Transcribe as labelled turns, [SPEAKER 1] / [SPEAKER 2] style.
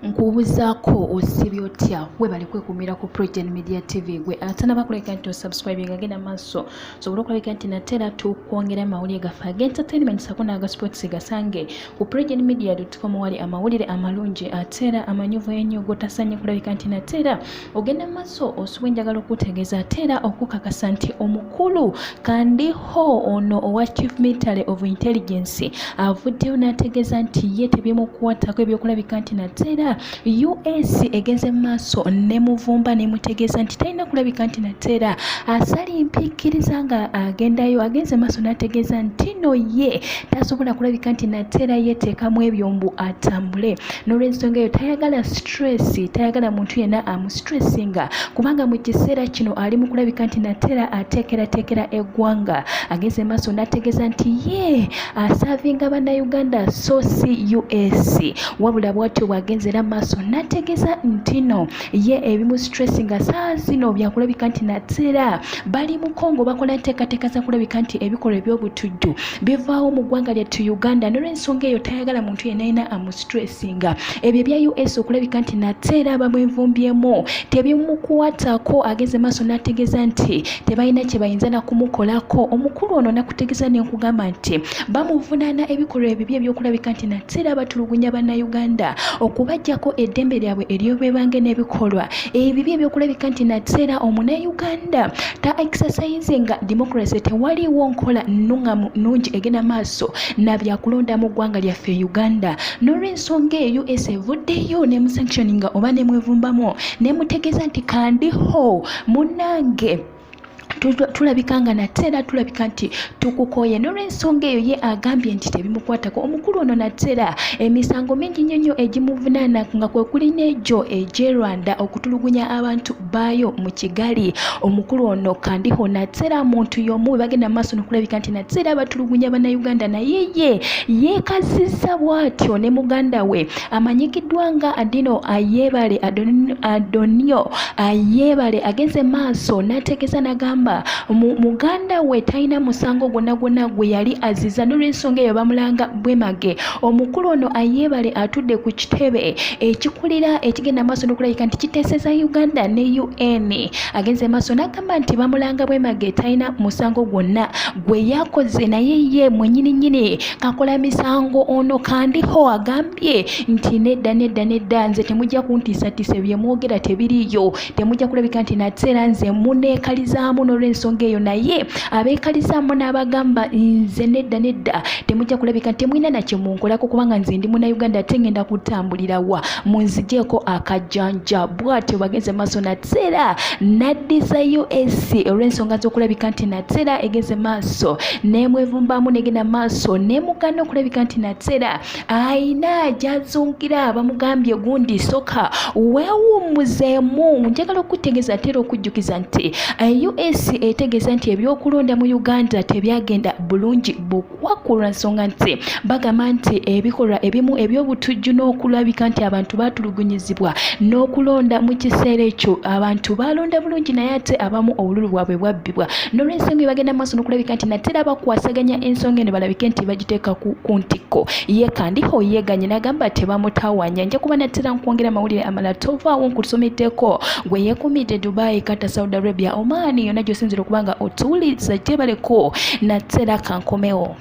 [SPEAKER 1] nkubuzaako osibye otya webale kwekumira ku Progen Media TV gwe atanaba kuleka nti subscribe agenda maaso sobola okulabika nti natera tukwongera amawulire gaffe ag'entertainment sako n'aga sports gasange ku progenmedia.com wali amawulire amalungi atera amanyuvu ennyo gotasanye kulabika nti natera ogenda maaso osuba enjagala okutegeeza atera okukakasa nti omukulu kandiho ono owa Chief Military of Intelligence avuddeyo n'ategeeza nti ye tebyemukwatako ebyokulabika nti natera US egenze maaso ne muvumba ne mutegeeza nti talina kulabika nti natera asali mpikiriza nga agendayo agenze maaso n'ategeeza nti no ye tasobola kulabika nti natera yeteekamu ebyombu atambule n'olw'ensonga eyo tayagala stress tayagala muntu yenna amustressinga kubanga mu kiseera kino ali mu kulabika nti natera ateekerateekera eggwanga agenze maaso n'ategeeza nti ye asavinga bannayuganda so si US wabula bwatyo bwagenzera maaso n'ategeeza nti no ye ebimu stressinga saa zino byakulabika nti natera bali mu Kongo bakola nteekateeka za kulabika nti ebikolwa eby'obutujju bivaawo mu ggwanga lyattu Uganda n'olw'ensonga eyo tayagala muntu yenna amustressinga ebyo bya US okulabika nti natera bamwevumbyemu tebyemukwatako ageze maaso n'ategeeza nti tebalina kye bayinza na kumukolako omukulu ono nakutegeeza n'enkugamba nti bamuvunaana ebikolwa ebibi ebyokulabika nti natera batulugunya bannayuganda okubajjako eddembe lyabwe ery'obwebange n'ebikolwa ebibi ebyokulabika nti natera omunnayuganda ta exercisinga democracy tewaliwo nkola nnungamu nnungi egenda maaso na byakulonda mu ggwanga lyaffe Uganda n'olw'ensonga eyo US evuddeyo ne musanctioninga oba ne mwevumbamu ne mutegeeza nti kandiho munnange tulabika nga natera tulabika nti tukukoye n'olw'ensonga eyo ye agambye nti tebimukwatako omukulu ono natera emisango mingi nnyo egimuvunaana nga kwe kuli n'egyo egy'Rwanda okutulugunya abantu baayo mu Kigali omukulu ono kandiho natera muntu y'omu bagenda maaso n'okulabika nti natera batulugunya bannayuganda naye ye yeekazizza bw'atyo ne muganda we amanyikiddwa nga Adino Ayebare Adonio Ayebare agenze maaso n'ategeeza n'agamba muganda we talina musango gwonna gwe yali aziza n'olw'ensonga eyo bamulanga bwemage omukulu ono Ayebare atudde ku kitebe ekikulira ekigenda maaso n'okulabika nti kiteeseza Uganda ne UN agenze maaso n'agamba nti bamulanga bwemage talina musango gwonna gwe yakoze naye ye mwennyini kakola misango ono kandiho agambye nti nedda nze temujja kuntiisatiisa byemwogera tebiriyo temujja kulabika nti natera nze muneekalizaamu n'olw'ensonga eyo naye abeekalizaamu n'abagamba nze nedda temujja kulabika nti temulina nakye munkolako kubanga nze ndi munnayuganda ate ngenda kutambulira wa munzigyeko akajjanja bw'atyo bagenze maaso natera n'addiza US olw'ensonga z'okulabika nti natera egeze maaso nemwevumbamu negenda maaso nemugana okulabika nti natera ayina gy'azungira bamugambye gundi soka weewummuzeemu njagala okutegeeza atera okujjukiza nti US etegeeza nti ebyokulonda mu Uganda tebyagenda bulungi bukwakulwa nsonga nti bagamba nti ebikolwa ebimu eby'obutujju n'okulabika nti abantu baatulugunyizibwa n'okulonda mu kiseera ekyo abantu balonda bulungi naye ate abamu obululu bwabwe bwabbibwa n'olw'ensonga bagenda maaso n'okulabika nti natera bakwasaganya ensonga eno balabike nti bagiteeka ku ntikko ye kandiho yeeganye n'agamba tebamutawanya nja kuba natera nkwongera amawulire amalala tovaawo nkusomeddeko gwe yeekumidde Dubai, Qatar, Saudi Arabia, Oman yonna gy'osinzira okuba nga otuwuliriza gyebaleko natera kankomewo.